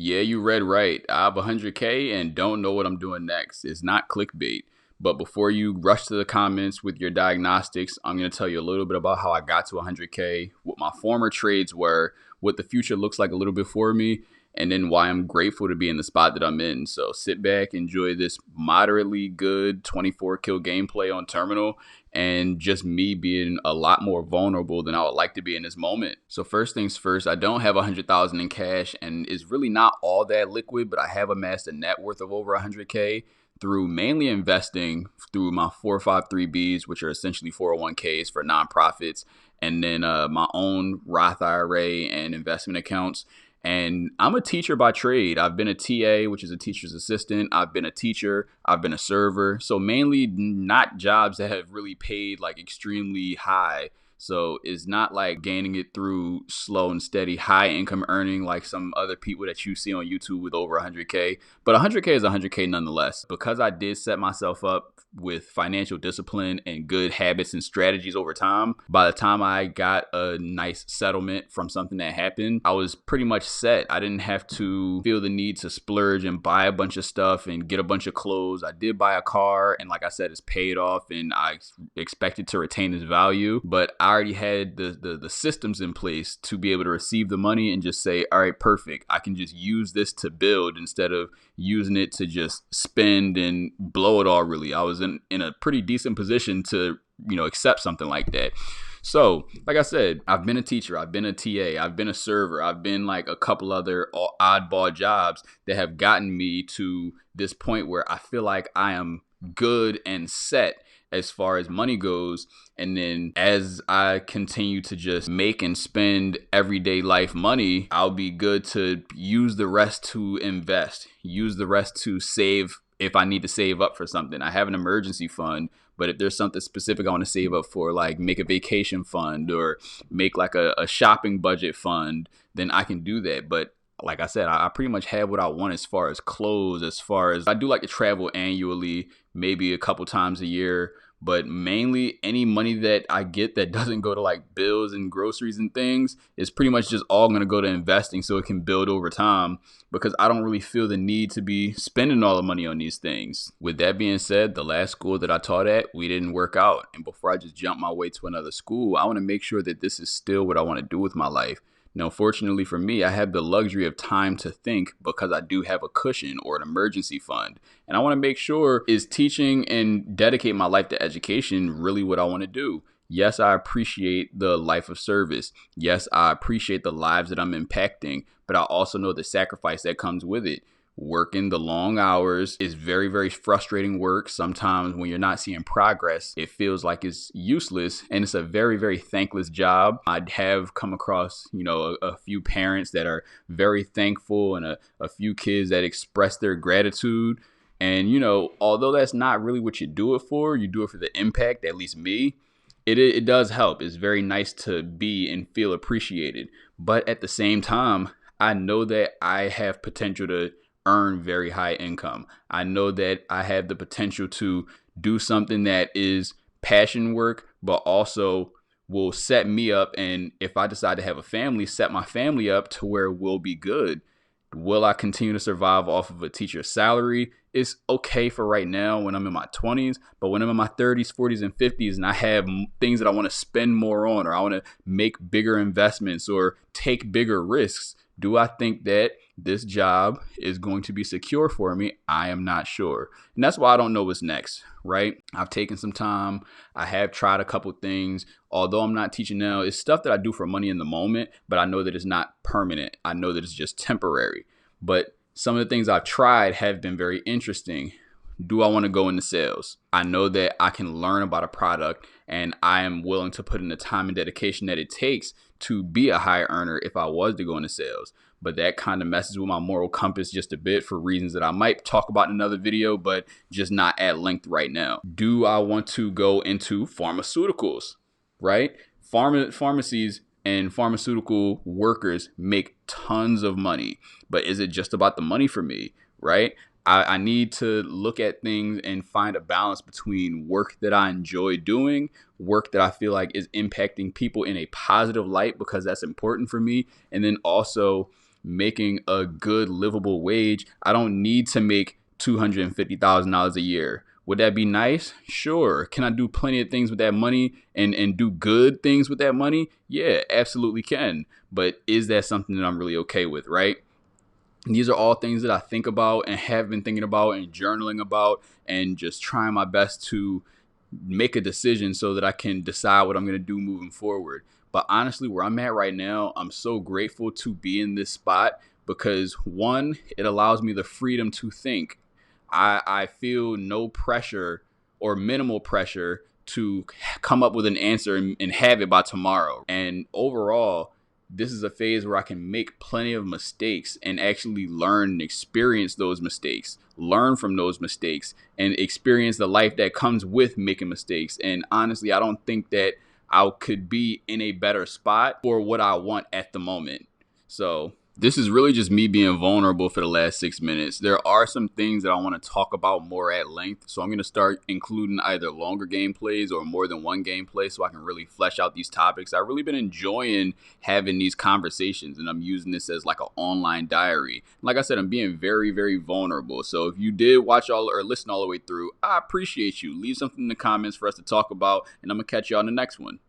Yeah, you read right. I have 100K and don't know what I'm doing next. It's not clickbait. But before you rush to the comments with your diagnostics, I'm going to tell you a little bit about how I got to 100K, what my former trades were, what the future looks like a little bit for me, and then why I'm grateful to be in the spot that I'm in. So sit back, enjoy this moderately good 24 kill gameplay on Terminal, and just me being a lot more vulnerable than I would like to be in this moment. So first things first, I don't have 100,000 in cash, and it's really not all that liquid, but I have amassed a net worth of over 100K through mainly investing through my 453Bs, which are essentially 401ks for nonprofits, and then my own Roth IRA and investment accounts. And I'm a teacher by trade. I've been a TA, which is a teacher's assistant. I've been a teacher. I've been a server. So mainly not jobs that have really paid like extremely high. So it's not like gaining it through slow and steady high income earning like some other people that you see on YouTube with over 100K. But 100K is 100K nonetheless. Because I did set myself up with financial discipline and good habits and strategies over time, by the time I got a nice settlement from something that happened, I was pretty much set. I didn't have to feel the need to splurge and buy a bunch of stuff and get a bunch of clothes. I did buy a car, and like I said, it's paid off, and I expected to retain its value, but I already had the systems in place to be able to receive the money and just say, all right, perfect. I can just use this to build instead of using it to just spend and blow it all. Really, I was in a pretty decent position to, accept something like that. So, like I said, I've been a teacher, I've been a TA, I've been a server, I've been like a couple other oddball jobs that have gotten me to this point where I feel like I am good and set as far as money goes. And then as I continue to just make and spend everyday life money, I'll be good to use the rest to invest, use the rest to save if I need to save up for something. I have an emergency fund, but if there's something specific I want to save up for, like make a vacation fund or make like a shopping budget fund, then I can do that. But like I said, I pretty much have what I want as far as clothes, as far as I do like to travel annually, maybe a couple times a year. But mainly any money that I get that doesn't go to like bills and groceries and things is pretty much just all going to go to investing so it can build over time, because I don't really feel the need to be spending all the money on these things. With that being said, the last school that I taught at, we didn't work out. And before I just jump my way to another school, I want to make sure that this is still what I want to do with my life. Now, fortunately for me, I have the luxury of time to think because I do have a cushion or an emergency fund. And I want to make sure, is teaching and dedicate my life to education really what I want to do? Yes, I appreciate the life of service. Yes, I appreciate the lives that I'm impacting, but I also know the sacrifice that comes with it. Working the long hours is very, very frustrating work. Sometimes when you're not seeing progress, it feels like it's useless, and it's a very, very thankless job. I have come across, a few parents that are very thankful and a few kids that express their gratitude. And, although that's not really what you do it for, you do it for the impact, at least me. It does help. It's very nice to be and feel appreciated. But at the same time, I know that I have potential to earn very high income. I know that I have the potential to do something that is passion work, but also will set me up. And if I decide to have a family, set my family up to where we'll be good. Will I continue to survive off of a teacher's salary? It's okay for right now when I'm in my 20s, but when I'm in my 30s, 40s, and 50s, and I have things that I want to spend more on, or I want to make bigger investments or take bigger risks, do I think that this job is going to be secure for me? I am not sure. And that's why I don't know what's next, right? I've taken some time. I have tried a couple things. Although I'm not teaching now, it's stuff that I do for money in the moment, but I know that it's not permanent. I know that it's just temporary. But some of the things I've tried have been very interesting. Do I want to go into sales? I know that I can learn about a product, and I am willing to put in the time and dedication that it takes to be a high earner if I was to go into sales. But that kind of messes with my moral compass just a bit for reasons that I might talk about in another video, but just not at length right now. Do I want to go into pharmaceuticals, right? Pharmacies and pharmaceutical workers make tons of money, but is it just about the money for me, right? I need to look at things and find a balance between work that I enjoy doing, work that I feel like is impacting people in a positive light because that's important for me, and then also making a good livable wage. I don't need to make $250,000 a year. Would that be nice? Sure. Can I do plenty of things with that money and do good things with that money? Yeah, absolutely can. But is that something that I'm really okay with, right? These are all things that I think about and have been thinking about and journaling about and just trying my best to make a decision so that I can decide what I'm going to do moving forward. But honestly, where I'm at right now, I'm so grateful to be in this spot because one, it allows me the freedom to think. I feel no pressure or minimal pressure to come up with an answer and have it by tomorrow. And overall, this is a phase where I can make plenty of mistakes and actually learn and experience those mistakes, learn from those mistakes, and experience the life that comes with making mistakes. And honestly, I don't think that I could be in a better spot for what I want at the moment. So this is really just me being vulnerable for the last 6 minutes. There are some things that I want to talk about more at length. So I'm going to start including either longer gameplays or more than one gameplay so I can really flesh out these topics. I've really been enjoying having these conversations, and I'm using this as like an online diary. Like I said, I'm being very, very vulnerable. So if you did watch all or listen all the way through, I appreciate you. Leave something in the comments for us to talk about, and I'm going to catch you on the next one.